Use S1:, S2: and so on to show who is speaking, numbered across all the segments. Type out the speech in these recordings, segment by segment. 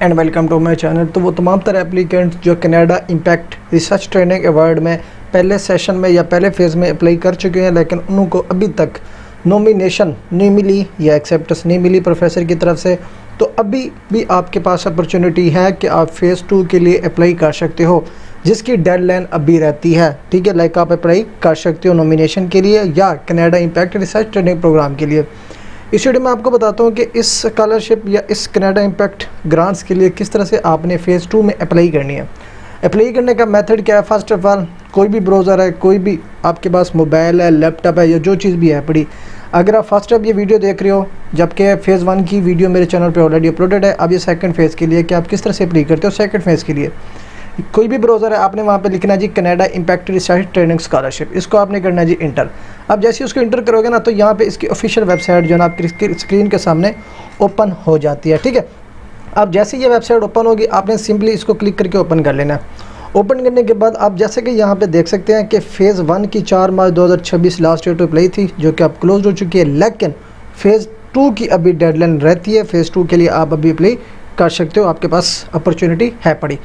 S1: And welcome to my channel. तो वो तमाम तरह एप्लीकेंट्स जो Canada impact research training award में पहले सेशन में या पहले फेज़ में अप्लाई कर चुके हैं, लेकिन उनको अभी तक नॉमिनेशन नहीं मिली या एक्सेप्टेंस नहीं मिली प्रोफेसर की तरफ से, तो अभी भी आपके पास अपॉर्चुनिटी है कि आप फ़ेज़ 2 के लिए अप्लाई कर सकते हो, जिसकी डेडलाइन अभी रहती है। ठीक है, लाइक आप अप्लाई कर सकते हो नॉमिनेशन के लिए या Canada impact research training program के लिए। इस वीडियो में आपको बताता हूँ कि इस स्कॉलरशिप या इस कनाडा इम्पैक्ट ग्रांट्स के लिए किस तरह से आपने फ़ेज़ 2 में अप्लाई करनी है। अप्लाई करने का मेथड क्या है? फर्स्ट ऑफ ऑल, कोई भी ब्राउज़र है, कोई भी आपके पास मोबाइल है, लैपटॉप है या जो चीज़ भी है पड़ी, अगर आप फर्स्ट अब ये वीडियो देख रहे हो, जबकि फ़ेज़ 1 की वीडियो मेरे चैनल पे ऑलरेडी अपलोडेड है। अब ये सेकंड फेज़ के लिए कि आप किस तरह से अप्लाई करते हो सेकंड फेज़ के लिए। कोई भी ब्राउज़र है, आपने वहाँ पे लिखना जी Canada impact research training scholarship, इसको आपने करना जी इंटर। अब जैसे उसको इंटर करोगे ना, तो यहाँ पे इसकी ऑफिशियल वेबसाइट जो है ना आपकी स्क्रीन के सामने ओपन हो जाती है। ठीक है, अब जैसे ये वेबसाइट ओपन होगी, आपने सिंपली इसको क्लिक करके ओपन कर लेना है। ओपन करने के बाद आप जैसे कि यहाँ पे देख सकते हैं कि फ़ेज़ 1 की 4 मार्च 2026 लास्ट डेट अप्लाई थी, जो कि अब क्लोज हो चुकी है, लेकिन फ़ेज़ 2 की अभी डेडलाइन रहती है। फ़ेज़ 2 के लिए आप अभी अप्लाई कर सकते हो, आपके पास अपॉर्चुनिटी है पड़ी।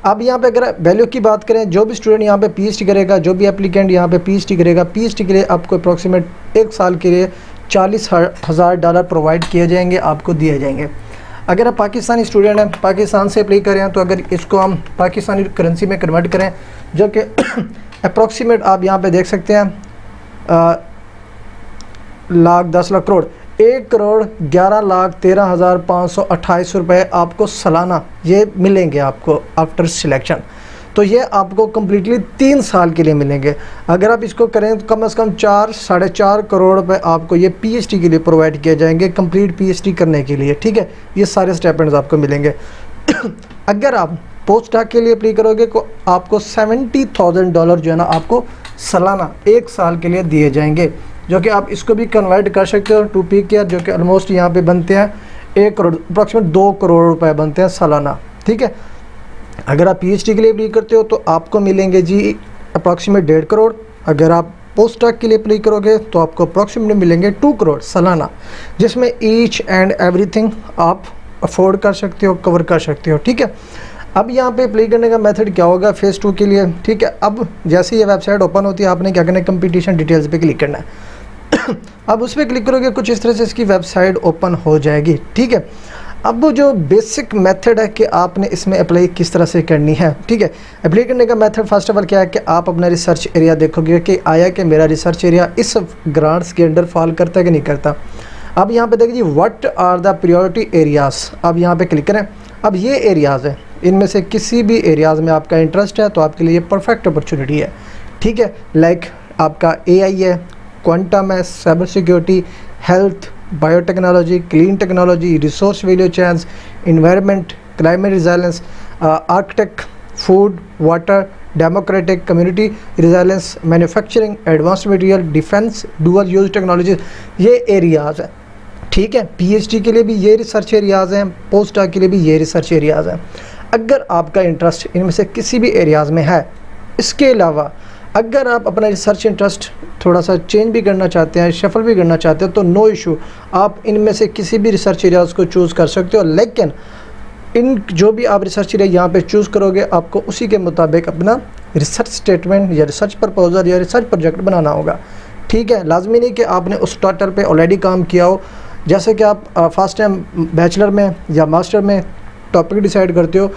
S1: अब यहाँ पे अगर वैल्यू की बात करें, जो भी स्टूडेंट यहाँ पे पीएचडी करेगा, जो भी एप्लीकेंट यहाँ पे पीएचडी करेगा, पीएचडी के लिए आपको अप्रॉक्सीमेट 1 साल के लिए $40,000 प्रोवाइड किए जाएंगे, आपको दिए जाएंगे। अगर आप पाकिस्तानी स्टूडेंट हैं, पाकिस्तान से अप्लाई करें, तो अगर इसको हम पाकिस्तानी करेंसी में कन्वर्ट करें, जो कि अप्रॉक्सीमेट आप यहाँ पे देख सकते हैं लाख 10 लाख करोड़, 1,11,13,528 रुपये आपको सालाना ये मिलेंगे आपको आफ्टर सिलेक्शन। तो ये आपको कम्प्लीटली 3 साल के लिए मिलेंगे। अगर आप इसको करें तो कम से कम 4-4.5 करोड़ रुपए आपको ये पीएचडी के लिए प्रोवाइड किए जाएंगे, कंप्लीट पीएचडी करने के लिए। ठीक है, ये सारे स्टाइपेंड्स आपको मिलेंगे। अगर आप पोस्ट डॉक के लिए अप्लाई करोगे तो आपको $70,000 जो है ना आपको सालाना 1 साल के लिए दिए जाएंगे, जो कि आप इसको भी कन्वर्ट कर सकते हो टू पी के, जो कि ऑलमोस्ट यहाँ पे बनते हैं 1 करोड़, अप्रॉक्सीमेट 2 करोड़ रुपए बनते हैं सालाना। ठीक है, अगर आप पीएचडी के लिए अप्लाई करते हो तो आपको मिलेंगे जी अप्रॉक्सीमेट 1.5 करोड़। अगर आप पोस्ट डॉक के लिए अप्लाई करोगे तो आपको अप्रॉक्सीमेट मिलेंगे 2 करोड़ सालाना, जिसमें ईच एंड एवरीथिंग आप अफोर्ड कर सकते हो, कवर कर सकते हो। ठीक है, अब यहाँ पे अप्लाई करने का मेथड क्या होगा फ़ेज़ 2 के लिए? ठीक है, अब जैसे ये वेबसाइट ओपन होती है, आपने क्या करना है, कंपटीशन डिटेल्स पे क्लिक करना है। अब उस पर क्लिक करोगे, कुछ इस तरह से इसकी वेबसाइट ओपन हो जाएगी। ठीक है, अब जो बेसिक मेथड है कि आपने इसमें अप्लाई किस तरह से करनी है। ठीक है, अप्लाई करने का मेथड फर्स्ट ऑफ ऑल क्या है कि आप अपना रिसर्च एरिया देखोगे कि आया कि मेरा रिसर्च एरिया इस ग्रांट्स के अंडर फॉल करता है कि नहीं करता। अब यहाँ पे देखिए जी what are the priority areas, अब यहाँ पे क्लिक करें। अब ये एरियाज़ हैं, इनमें से किसी भी एरियाज़ में आपका इंटरेस्ट है तो आपके लिए परफेक्ट अपॉर्चुनिटी है। ठीक है, लाइक आपका AI है, क्वांटम है, cyber security, health, biotechnology, clean technology, resource value chains, environment, climate resilience, architect, food, water, democratic, community resilience, manufacturing, advance material, defence, dual use technologies, ये एरियाज़ हैं। ठीक है, पीएचडी के लिए भी ये रिसर्च एरियाज़ हैं, पोस्ट डॉक के लिए भी ये रिसर्च एरियाज़ हैं। अगर आपका इंटरेस्ट इनमें से किसी भी एरियाज़ में है, इसके अलावा अगर आप अपना रिसर्च इंटरेस्ट थोड़ा सा चेंज भी करना चाहते हैं, शफल भी करना चाहते हो, तो नो इशू, आप इनमें से किसी भी रिसर्च एरियाज़ को चूज़ कर सकते हो। लेकिन इन जो भी आप रिसर्च एरिया यहाँ पे चूज़ करोगे, आपको उसी के मुताबिक अपना रिसर्च स्टेटमेंट या रिसर्च प्रपोजल या रिसर्च प्रोजेक्ट बनाना होगा। ठीक है, लाजमी नहीं कि आपने उस टाइटल पे ऑलरेडी काम किया हो। जैसे कि आप फर्स्ट टाइम बैचलर में या मास्टर में टॉपिक डिसाइड करते हो,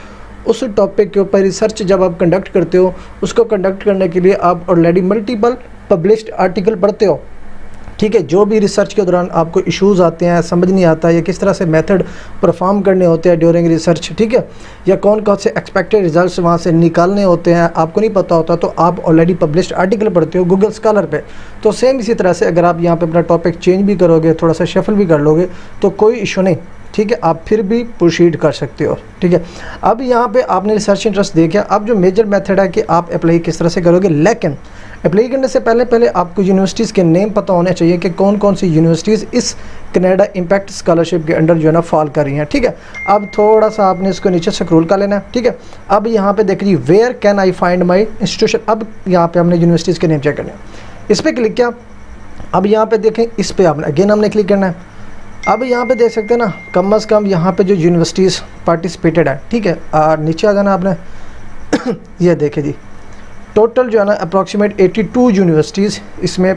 S1: उस टॉपिक के ऊपर रिसर्च जब आप कंडक्ट करते हो, उसको कंडक्ट करने के लिए आप ऑलरेडी मल्टीपल पब्लिश्ड आर्टिकल पढ़ते हो। ठीक है, जो भी रिसर्च के दौरान आपको इश्यूज़ आते हैं, समझ नहीं आता या किस तरह से मेथड परफॉर्म करने होते हैं ड्यूरिंग रिसर्च, ठीक है, या कौन कौन से एक्सपेक्टेड रिजल्ट्स वहाँ से निकालने होते हैं, आपको नहीं पता होता, तो आप ऑलरेडी पब्लिश्ड आर्टिकल पढ़ते हो गूगल स्कॉलर पे। तो सेम इसी तरह से अगर आप यहाँ पे अपना टॉपिक चेंज भी करोगे, थोड़ा सा शफल भी कर लोगे, तो कोई इशू नहीं। ठीक है, आप फिर भी प्रोसीड कर सकते हो। ठीक है, अब यहाँ पे आपने रिसर्च इंटरेस्ट देखा। अब जो मेजर मेथड है कि आप अप्लाई किस तरह से करोगे, लेकिन अप्लाई करने से पहले आपको यूनिवर्सिटीज़ के नेम पता होने चाहिए कि कौन कौन सी यूनिवर्सिटीज़ इस कनाडा इम्पैक्ट स्कॉलरशिप के अंडर जो है ना फॉल कर रही हैं। ठीक है, अब थोड़ा सा आपने इसको नीचे स्क्रॉल कर लेना है। ठीक है, अब यहाँ पे देख लीजिए where can I find my institution. अब यहाँ पे हमने यूनिवर्सिटीज़ के नेम चेक करने हैं, इस पर क्लिक किया। अब यहाँ पे देखें, इस पर आपने अगेन हमने क्लिक करना है। अब यहाँ पे देख सकते हैं ना, कम अज़ कम यहाँ पे जो यूनिवर्सिटीज़ पार्टिसिपेटेड है, ठीक है, और नीचे आ जाना आपने ये देखे जी, टोटल जो है ना अप्रॉक्सीमेट 82 यूनिवर्सिटीज़ इसमें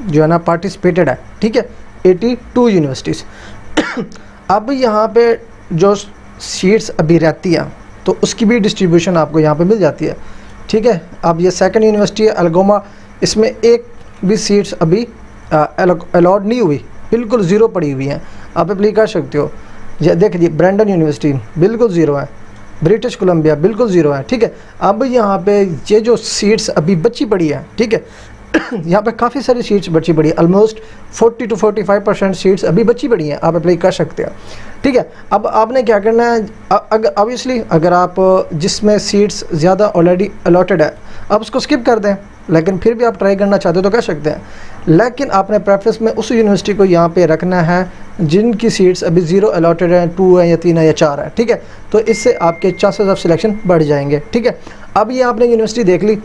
S1: जो है ना पार्टिसिपेटेड है, ठीक है, 82 यूनिवर्सिटीज़। अब यहाँ पे जो सीट्स अभी रहती हैं तो उसकी भी डिस्ट्रीब्यूशन आपको यहाँ पे मिल जाती है, ठीक है। अब ये सेकंड यूनिवर्सिटी है अलगोमा, इसमें एक भी सीट्स अभी अलॉट नहीं हुई, बिल्कुल ज़ीरो पड़ी हुई हैं, आप अप्लाई कर सकते हो। ये देखिए ब्रैंडन यूनिवर्सिटी बिल्कुल ज़ीरो है, ब्रिटिश कोलंबिया बिल्कुल ज़ीरो है, ठीक है। अब यहाँ पे ये जो सीट्स अभी बची पड़ी है, ठीक है, यहाँ पे काफ़ी सारी सीट्स बची पड़ी है, ऑलमोस्ट 40 to 45% सीट्स अभी बची पड़ी हैं, आप अप्लाई कर सकते हैं, ठीक है। अब आपने क्या करना है, अगर ऑब्वियसली अगर आप जिसमें सीट्स ज़्यादा ऑलरेडी अलॉटेड है आप उसको स्किप कर दें, लेकिन फिर भी आप ट्राई करना चाहते हो तो कर सकते हैं, लेकिन आपने प्रेफरेंस में उस यूनिवर्सिटी को यहाँ पे रखना है जिनकी सीट्स अभी ज़ीरो अलॉटेड हैं, 2 है या 3 है या 4 है, ठीक है। तो इससे आपके चांसेस ऑफ सिलेक्शन बढ़ जाएंगे, ठीक है। अब ये आपने यूनिवर्सिटी देख ली,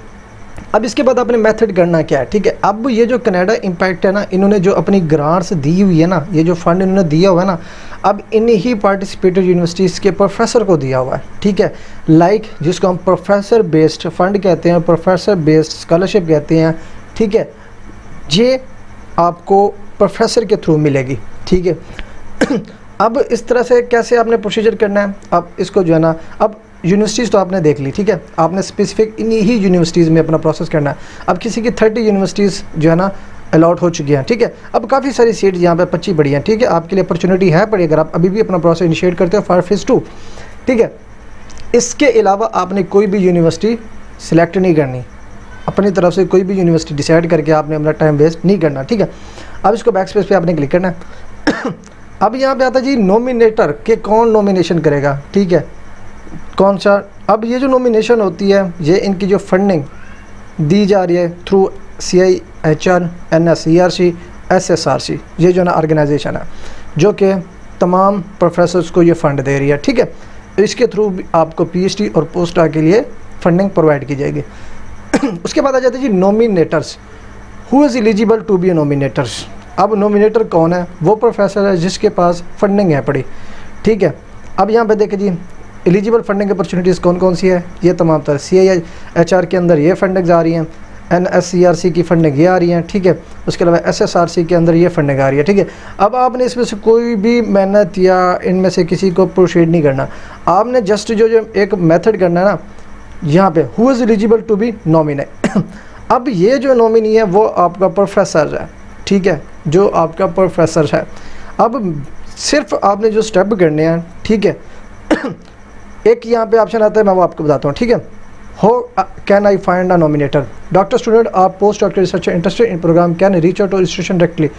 S1: अब इसके बाद आपने मेथड करना क्या है, ठीक है। अब ये जो कनाडा इम्पैक्ट है ना, इन्होंने जो अपनी ग्रांट्स दी हुई है ना, ये जो फंड इन्होंने दिया हुआ है ना, अब इन्हीं ही पार्टिसिपेटेड यूनिवर्सिटीज़ के प्रोफेसर को दिया हुआ है, ठीक है। लाइक जिसको हम प्रोफेसर बेस्ड फंड कहते हैं, प्रोफेसर बेस्ड स्कॉलरशिप कहते हैं, ठीक है। ये आपको प्रोफेसर के थ्रू मिलेगी, ठीक है। अब इस तरह से कैसे आपने प्रोसीजर करना है, अब इसको जो है ना, अब यूनिवर्सिटीज़ तो आपने देख ली, ठीक है, आपने स्पेसिफिक इन्हीं ही यूनिवर्सिटीज़ में अपना प्रोसेस करना है। अब किसी की 30 यूनिवर्सिटीज़ जो है ना अलॉट हो चुकी हैं, ठीक है। अब काफ़ी सारी सीट्स यहाँ पे 25 पड़ी हैं, ठीक है, आपके लिए अपॉर्चुनिटी है पड़ी अगर आप अभी भी अपना प्रोसेस इनिशिएट करते हो फॉर फेज़ 2, ठीक है। इसके अलावा आपने कोई भी यूनिवर्सिटी सिलेक्ट नहीं करनी, अपनी तरफ से कोई भी यूनिवर्सिटी डिसाइड करके आपने अपना टाइम वेस्ट नहीं करना, ठीक है। अब इसको बैक स्पेस पे आपने क्लिक करना है। अब यहाँ पे आता है जी नॉमिनेटर के कौन नॉमिनेशन करेगा, ठीक है, कौन सा। अब ये जो नॉमिनेशन होती है ये इनकी जो फंडिंग दी जा रही है थ्रू CIHR, NSERC, SSRC, ये जो ना ऑर्गेनाइजेशन है जो कि तमाम प्रोफेसर्स को ये फ़ंड दे रही है, ठीक है। इसके थ्रू आपको PhD और पोस्ट डॉक के लिए फंडिंग प्रोवाइड की जाएगी। उसके बाद आ जाते हैं जी nominators, who is eligible to be a nominators. अब नॉमिनेटर कौन है, वो प्रोफेसर है जिसके पास फंडिंग है पड़ी, ठीक है। अब यहाँ पे देखिए जी एलिजिबल फंडिंग अपॉर्चुनिटीज़ कौन कौन सी है, ये तमाम तरह CIHR के अंदर ये फंडिंग आ रही हैं, NSERC की फंडिंग ये आ रही हैं, ठीक है। उसके अलावा SSRC के अंदर ये फंडिंग आ रही है, ठीक है। अब आपने इसमें से कोई भी मेहनत या इनमें से किसी को प्रोसीड नहीं करना, आपने जस्ट जो एक मेथड करना है ना, यहाँ पे who is eligible to be nominate. अब ये जो नॉमिनी है वो आपका प्रोफेसर है, ठीक है, जो आपका प्रोफेसर है। अब सिर्फ आपने जो स्टेप करने हैं, ठीक है, एक यहाँ पे ऑप्शन आता है, मैं वो आपको बताता हूँ, ठीक है। How can I find a nominator, doctor student और post doctor researcher interested in programme can reach out to institution directly,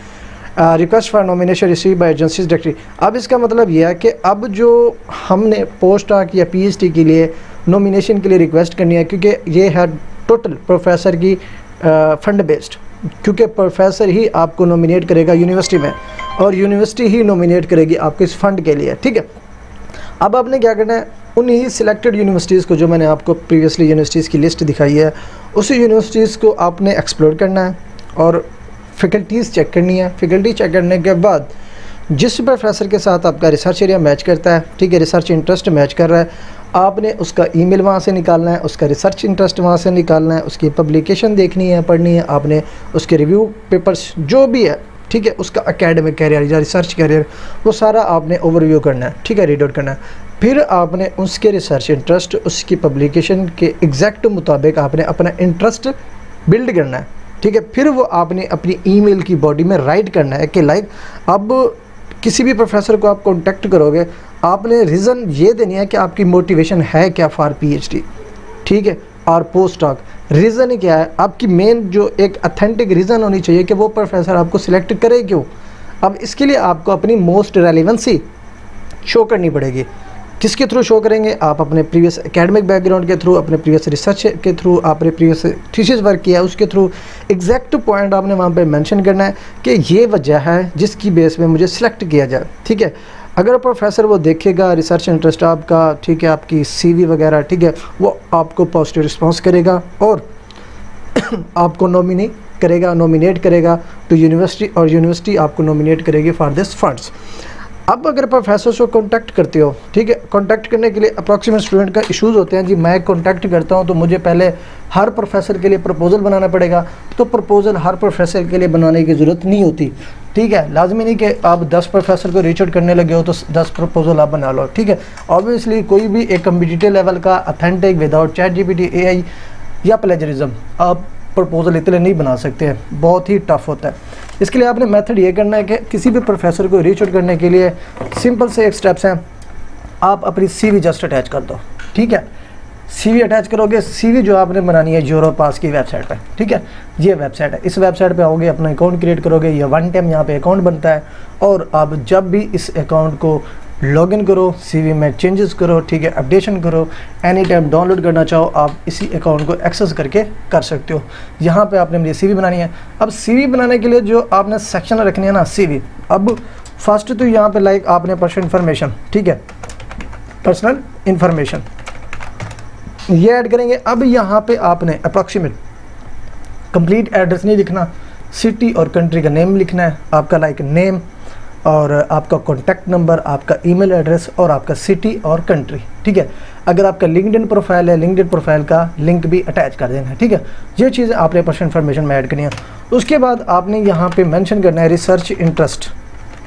S1: request for nomination receive by agencies directly. अब इसका मतलब यह है कि अब जो हमने पोस्ट डॉक या PhD के लिए नॉमिनेशन के लिए रिक्वेस्ट करनी है, क्योंकि ये है टोटल प्रोफेसर की फंड बेस्ड, क्योंकि प्रोफेसर ही आपको नॉमिनेट करेगा यूनिवर्सिटी में और यूनिवर्सिटी ही नॉमिनेट करेगी आपको इस फंड के लिए, ठीक है। अब आपने क्या करना है, उन्हीं सिलेक्टेड यूनिवर्सिटीज़ को, जो मैंने आपको प्रीवियसली यूनिवर्सिटीज़ की लिस्ट दिखाई है, उसी यूनिवर्सिटीज़ को आपने एक्सप्लोर करना है और फैकल्टीज़ चेक करनी है। फैकल्टी चेक करने के बाद जिस प्रोफेसर के साथ आपका रिसर्च एरिया मैच करता है, ठीक है, रिसर्च इंटरेस्ट मैच कर रहा है, आपने उसका ईमेल वहाँ से निकालना है, उसका रिसर्च इंटरेस्ट वहाँ से निकालना है, उसकी पब्लिकेशन देखनी है, पढ़नी है, आपने उसके रिव्यू पेपर्स जो भी है, ठीक है, उसका एकेडमिक कैरियर या रिसर्च कैरियर वो सारा आपने ओवरव्यू करना है, ठीक है, रीड आउट करना है। फिर आपने उसके रिसर्च इंटरेस्ट, उसकी पब्लिकेशन के एग्जैक्ट मुताबिक आपने अपना इंटरेस्ट बिल्ड करना है, ठीक है। फिर वो आपने अपनी ईमेल की बॉडी में राइट करना है कि लाइक अब किसी भी प्रोफेसर को आप कॉन्टेक्ट करोगे, आपने रीज़न ये देनी है कि आपकी मोटिवेशन है क्या फॉर PhD, ठीक है, और पोस्ट डॉक रीज़न ही क्या है, आपकी मेन जो एक अथेंटिक रीज़न होनी चाहिए कि वो प्रोफेसर आपको सिलेक्ट करे क्यों। अब इसके लिए आपको अपनी मोस्ट रेलिवेंसी शो करनी पड़ेगी। किसके थ्रू शो करेंगे, आप अपने प्रीवियस एकेडमिक बैकग्राउंड के थ्रू, अपने प्रीवियस रिसर्च के थ्रू, आपने प्रीवियस थीसिस वर्क किया उसके थ्रू, एग्जैक्ट पॉइंट आपने वहाँ पे मेंशन करना है कि ये वजह है जिसकी बेस में मुझे सिलेक्ट किया जाए, ठीक है। अगर प्रोफेसर वो देखेगा रिसर्च इंटरेस्ट आपका, ठीक है, आपकी CV वगैरह, ठीक है, वो आपको पॉजिटिव रिस्पॉन्स करेगा और आपको नॉमिनी करेगा, नॉमिनेट करेगा टू यूनिवर्सिटी, और यूनिवर्सिटी आपको नॉमिनेट करेगी फॉर दिस फंड्स। अब अगर प्रोफेसर को कांटेक्ट करते हो, ठीक है, कांटेक्ट करने के लिए अप्रॉक्सीमेट स्टूडेंट का इश्यूज़ होते हैं जी, मैं कांटेक्ट करता हूं तो मुझे पहले हर प्रोफेसर के लिए प्रपोज़ल बनाना पड़ेगा। तो प्रपोज़ल हर प्रोफेसर के लिए बनाने की ज़रूरत नहीं होती, ठीक है। लाजमी नहीं कि आप 10 प्रोफेसर को रीच आउट करने लगे हो तो 10 प्रपोज़ल आप बना लो, ठीक है। ऑब्वियसली कोई भी एक कम्पिटिटिव लेवल का अथेंटिक विदाउट ChatGPT, AI या प्लेजरिज्म आप प्रपोज़ल इतने नहीं बना सकते हैं, बहुत ही टफ होता है। इसके लिए आपने मेथड ये करना है कि किसी भी प्रोफेसर को रीच आउट करने के लिए सिंपल से एक स्टेप्स हैं, आप अपनी CV जस्ट अटैच कर दो, ठीक है। CV अटैच करोगे, CV जो आपने बनानी है यूरोपास की वेबसाइट पे, ठीक है, ये वेबसाइट है, इस वेबसाइट पे आओगे, अपना अकाउंट क्रिएट करोगे, ये वन टाइम यहाँ पे अकाउंट बनता है, और आप जब भी इस अकाउंट को लॉगिन करो, CV में चेंजेस करो, ठीक है, अपडेशन करो, एनी टाइम डाउनलोड करना चाहो आप इसी अकाउंट को एक्सेस करके कर सकते हो। यहाँ पे आपने मेरी CV बनानी है। अब CV बनाने के लिए जो आपने सेक्शन रखनी है ना CV, अब फर्स्ट तो यहाँ पे लाइक आपने पर्सनल इन्फॉर्मेशन, ठीक है, पर्सनल इन्फॉर्मेशन ये ऐड करेंगे। अब यहाँ पे आपने अप्रॉक्सीमेट कंप्लीट एड्रेस नहीं लिखना, सिटी और कंट्री का नेम लिखना है, आपका लाइक नेम और आपका कॉन्टैक्ट नंबर, आपका ईमेल एड्रेस और आपका सिटी और कंट्री, ठीक है। अगर आपका लिंक्डइन प्रोफाइल है, लिंक्डइन प्रोफाइल का लिंक भी अटैच कर देना है, ठीक है। ये चीज़ें आपने पर्सनल इन्फॉर्मेशन में ऐड करनी है। उसके बाद आपने यहाँ पे मेंशन करना है रिसर्च इंटरेस्ट,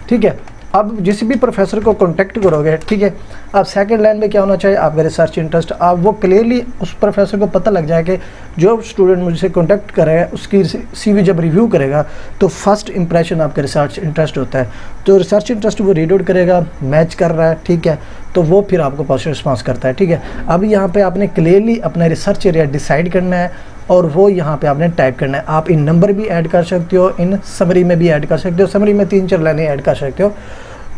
S1: ठीक है। अब जिस भी प्रोफेसर को कांटेक्ट करोगे, ठीक है, अब सेकंड लाइन में क्या होना चाहिए, आपका रिसर्च इंटरेस्ट, आप वो क्लियरली उस प्रोफेसर को पता लग जाए कि जो स्टूडेंट मुझसे कांटेक्ट कर रहा है उसकी CV जब रिव्यू करेगा तो फर्स्ट इंप्रेशन आपका रिसर्च इंटरेस्ट होता है। तो रिसर्च इंटरेस्ट वो रीड आउट करेगा, मैच कर रहा है, ठीक है, तो वो फिर आपको पॉजिटिव रिस्पॉन्स करता है, ठीक है। अब यहाँ पर आपने क्लियरली अपना रिसर्च एरिया डिसाइड करना है और वो यहाँ पे आपने टाइप करना है। आप इन नंबर भी ऐड कर सकते हो, इन समरी में भी ऐड कर सकते हो, समरी में 3-4 लाइनें ऐड कर सकते हो।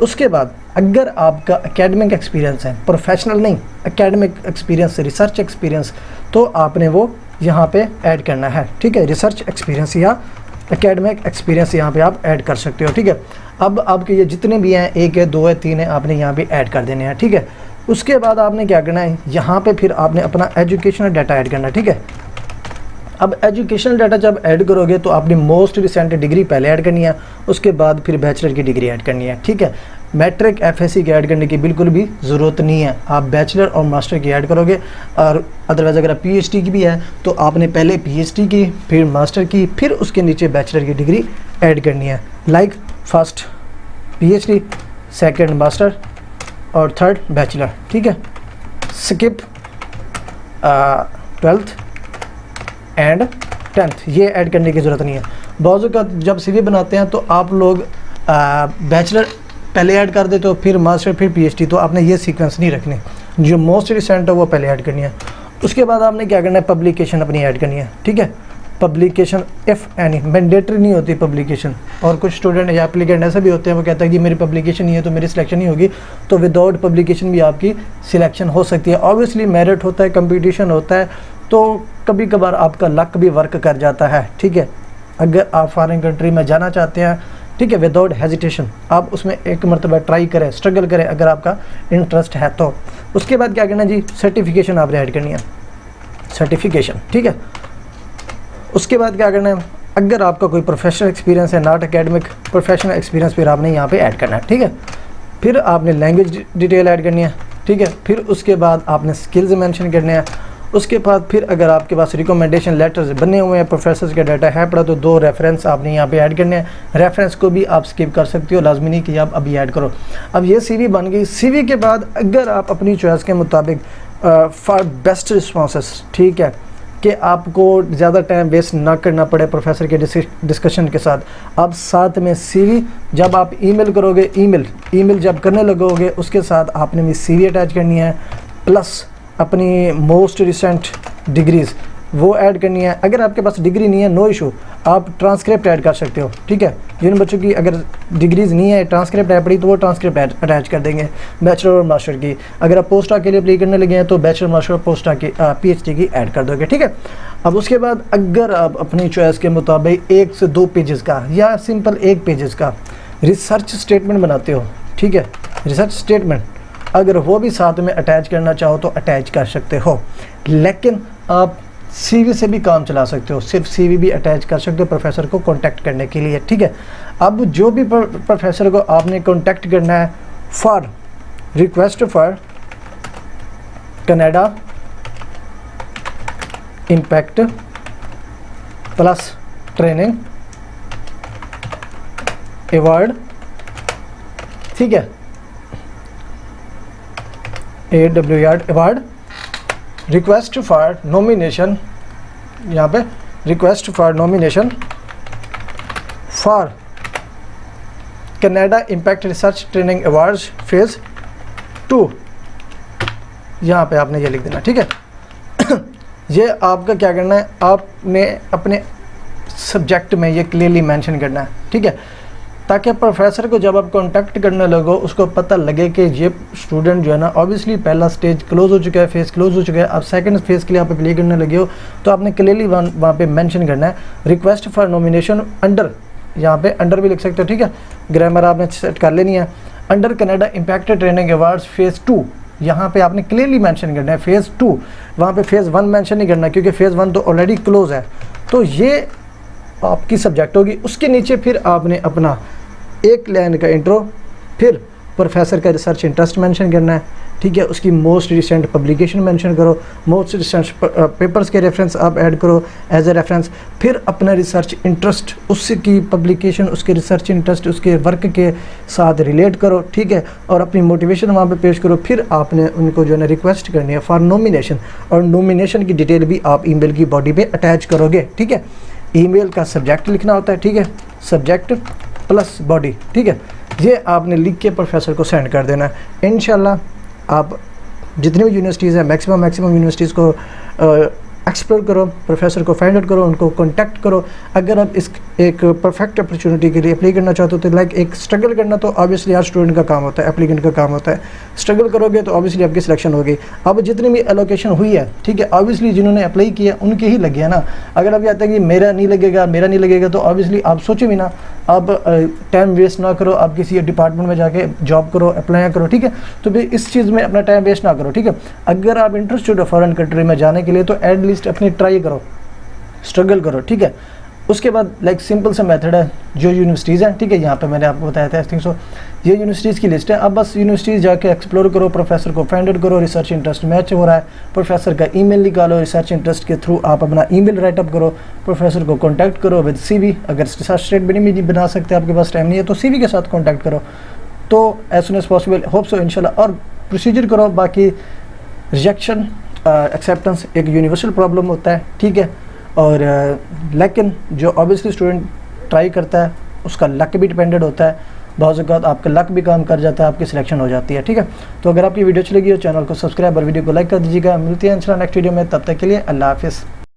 S1: उसके बाद अगर आपका एकेडमिक एक्सपीरियंस है, प्रोफेशनल नहीं, एकेडमिक एक्सपीरियंस, रिसर्च एक्सपीरियंस, तो आपने वो यहाँ पे ऐड करना है, ठीक है। रिसर्च एक्सपीरियंस या एकेडमिक एक्सपीरियंस यहाँ पे आप ऐड कर सकते हो, ठीक है। अब आपके ये जितने भी हैं, 1 है, 2 है, 3 है, आपने यहाँ पे ऐड कर देने हैं, ठीक है। उसके बाद आपने क्या करना है, यहाँ पे फिर आपने अपना एजुकेशनल डाटा ऐड करना है, ठीक है। अब एजुकेशनल डाटा जब ऐड करोगे तो आपने मोस्ट रिसेंट डिग्री पहले ऐड करनी है, उसके बाद फिर बैचलर की डिग्री ऐड करनी है, ठीक है। मैट्रिक FSC की ऐड करने की बिल्कुल भी ज़रूरत नहीं है, आप बैचलर और मास्टर की ऐड करोगे। और अदरवाइज़ अगर आप PhD की भी है तो आपने पहले PhD की, फिर मास्टर की, फिर उसके नीचे बैचलर की डिग्री ऐड करनी है, like first PhD, second master और थर्ड बैचलर, ठीक है। स्किप 12th एंड 10th ये ऐड करने की ज़रूरत नहीं है। बाज़ों का जब CV बनाते हैं तो आप लोग बैचलर पहले ऐड कर देते हो, फिर मास्टर, फिर PhD, तो आपने ये सीक्वेंस नहीं रखनी, जो मोस्ट रिसेंट है वो पहले ऐड करनी है। उसके बाद आपने क्या करना है, पब्लिकेशन अपनी ऐड करनी है, ठीक है। पब्लिकेशन इफ़ एनी, मैंडेटरी नहीं होती पब्लिकेशन, और कुछ स्टूडेंट या एप्लीकेंट ऐसे भी होते हैं वो कहता है कि मेरी पब्लिकेशन नहीं है तो मेरी सिलेक्शन नहीं होगी, तो विदाउट पब्लिकेशन भी आपकी सिलेक्शन हो सकती है। ऑब्वियसली मेरिट होता है, कंपटीशन होता है, तो कभी कभार आपका लक भी वर्क कर जाता है, ठीक है। अगर आप फॉरेन कंट्री में जाना चाहते हैं, ठीक है, विदाउट हेजिटेशन आप उसमें एक मरतबा ट्राई करें, स्ट्रगल करें अगर आपका इंटरेस्ट है तो। उसके बाद क्या करना जी, सर्टिफिकेशन आपने ऐड करनी है, सर्टिफिकेशन, ठीक है। उसके बाद क्या करना है, अगर आपका कोई प्रोफेशनल एक्सपीरियंस है, नॉट एकेडमिक, प्रोफेशनल एक्सपीरियंस फिर आपने यहाँ पे ऐड करना है, ठीक है। फिर आपने लैंग्वेज डिटेल ऐड करनी है, ठीक है। फिर उसके बाद आपने स्किल्स मेंशन करने हैं। उसके बाद फिर अगर आपके पास रिकमेंडेशन लेटर्स बने हुए हैं, प्रोफेसर्स का डाटा है पड़ा, तो 2 रेफरेंस आपने यहाँ पे ऐड करने हैं। रेफरेंस को भी आप स्किप कर सकते हो, लाजमी नहीं कि आप अभी ऐड करो। अब ये CV बन गई। CV के बाद अगर आप अपनी चॉइस के मुताबिक फॉर बेस्ट रिस्पॉन्सेस, ठीक है, कि आपको ज़्यादा टाइम वेस्ट ना करना पड़े प्रोफेसर के डिस्कशन के साथ, अब साथ में CV जब आप ईमेल करोगे, ईमेल जब करने लगोगे उसके साथ आपने भी CV अटैच करनी है, प्लस अपनी मोस्ट रिसेंट डिग्रीज़ वो ऐड करनी है। अगर आपके पास डिग्री नहीं है, नो इशू, आप ट्रांसक्रिप्ट ऐड कर सकते हो, ठीक है। जिन बच्चों की अगर डिग्रीज़ नहीं है, ट्रांसक्रिप्ट ऐड पड़ी, तो वो ट्रांसक्रिप्ट अटैच कर देंगे, बैचलर और मास्टर की। अगर आप पोस्ट के लिए अप्लाई करने लगे हैं तो बैचलर, मास्टर और पोस्ट की PhD की ऐड कर दोगे, ठीक है। अब उसके बाद अगर आप अपनी चॉइस के मुताबिक 1 से 2 पेजेस का या सिंपल 1 पेजेस का रिसर्च स्टेटमेंट बनाते हो, ठीक है, रिसर्च स्टेटमेंट, अगर वो भी साथ में अटैच करना चाहो तो अटैच कर सकते हो। लेकिन आप CV से भी काम चला सकते हो, सिर्फ CV भी अटैच कर सकते हो प्रोफेसर को कांटेक्ट करने के लिए, ठीक है। अब जो भी प्रोफेसर को आपने कांटेक्ट करना है for request for Canada impact plus training award, ठीक है, AWARD award, request for nomination, यहाँ पे request for nomination for Canada impact research training awards phase 2, यहाँ पे आपने ये लिख देना, ठीक है। ये आपका क्या करना है, आपने अपने सब्जेक्ट में ये क्लियरली मेंशन करना है, ठीक है, ताकि प्रोफेसर को जब आप कांटेक्ट करने लगो उसको पता लगे कि ये स्टूडेंट जो है ना, ऑब्वियसली पहला स्टेज क्लोज हो चुका है, फेज़ क्लोज हो चुका है, अब सेकंड फेज़ के लिए आप अप्लाई करने लगे हो, तो आपने क्लियरली वहाँ पे मेंशन करना है रिक्वेस्ट फॉर नॉमिनेशन अंडर, यहाँ पे अंडर भी लिख सकते हो, ठीक है, ग्रामर आपने सेट कर लेनी है, under Canada impact training awards phase 2, यहाँ पे आपने क्लियरली मेंशन करना है फेज़ 2, वहाँ पे फेज़ 1 मेंशन नहीं करना क्योंकि फेज़ 1 तो ऑलरेडी क्लोज है। तो ये आपकी सब्जेक्ट होगी। उसके नीचे फिर आपने अपना एक लाइन का इंट्रो, फिर प्रोफेसर का रिसर्च इंटरेस्ट मेंशन करना है, ठीक है, उसकी मोस्ट रिसेंट पब्लिकेशन मेंशन करो, मोस्ट रिसेंट पेपर्स के रेफरेंस आप ऐड करो एज ए रेफरेंस, फिर अपना रिसर्च इंटरेस्ट, उसकी पब्लिकेशन, उसके रिसर्च इंटरेस्ट, उसके वर्क के साथ रिलेट करो, ठीक है, और अपनी मोटिवेशन वहाँ पे पेश करो। फिर आपने उनको जो है ना रिक्वेस्ट करनी है फॉर नॉमिनेशन, और नॉमिनेशन की डिटेल भी आप ईमेल की बॉडी पे अटैच करोगे, ठीक है। ईमेल का सब्जेक्ट लिखना होता है, ठीक है, सब्जेक्ट प्लस बॉडी, ठीक है, ये आपने लिख के प्रोफेसर को सेंड कर देना है। इंशाल्लाह आप जितनी भी यूनिवर्सिटीज़ हैं मैक्सिमम यूनिवर्सिटीज़ को एक्सप्लोर करो, प्रोफेसर को फाइंड आउट करो, उनको कांटेक्ट करो। अगर आप इस एक परफेक्ट अपॉर्चुनिटी के लिए अप्लाई करना चाहते हो तो लाइक एक स्ट्रगल करना तो ऑब्वियसली हर स्टूडेंट का काम होता है, एप्लीकेंट का काम होता है। स्ट्रगल करोगे तो ऑब्वियसली आपकी सिलेक्शन होगी। अब जितनी भी एलोकेशन हुई है, ठीक है, ऑब्वियसली जिन्होंने अप्लाई किया उनके ही लगे है ना। अगर आप कहते हैं कि मेरा नहीं लगेगा तो ऑब्वियसली आप सोचो भी ना, आप टाइम वेस्ट ना करो, आप किसी डिपार्टमेंट में जाके जॉब करो, अप्लाई करो, ठीक है। तो फिर इस चीज़ में अपना टाइम वेस्ट ना करो, ठीक है। अगर आप इंटरेस्टेड हो फॉरेन कंट्री में जाने के लिए तो एटलीस्ट अपनी ट्राई करो, स्ट्रगल करो, ठीक है। उसके बाद लाइक सिंपल सा मेथड है, जो यूनिवर्सिटीज़ हैं, ठीक है, यहाँ पे मैंने आपको बताया था, आई थिंक सो ये यूनिवर्सिटीज़ की लिस्ट है। अब बस यूनिवर्सिटीज़ जाके एक्सप्लोर करो, प्रोफेसर को फाइंड आउट करो, रिसर्च इंटरेस्ट मैच हो रहा है, प्रोफेसर का ईमेल निकालो, रिसर्च इंटरेस्ट के थ्रू आप अपना ईमेल राइटअप करो, प्रोफेसर को कॉन्टैक्ट करो विद CV। अगर रिसर्च स्टेटमेंट भी बना सकते हैं, आपके पास टाइम नहीं है तो CV के साथ कॉन्टैक्ट करो, तो as soon as possible, hope so इंशाल्लाह। और प्रोसीजर करो, बाकी रिजेक्शन एक्सेप्टेंस एक यूनिवर्सल प्रॉब्लम होता है, ठीक है। और लेकिन जो ऑब्वियसली स्टूडेंट ट्राई करता है उसका लक भी डिपेंडेंट होता है, बहुत ज़्यादा आपका लक भी काम कर जाता है, आपकी सिलेक्शन हो जाती है, ठीक है। तो अगर आपकी वीडियो अच्छी लगी हो चैनल को सब्सक्राइब और वीडियो को लाइक कर दीजिएगा। मिलती है इंशाल्लाह नेक्स्ट वीडियो में, तब तक के लिए अल्लाह हाफिज़।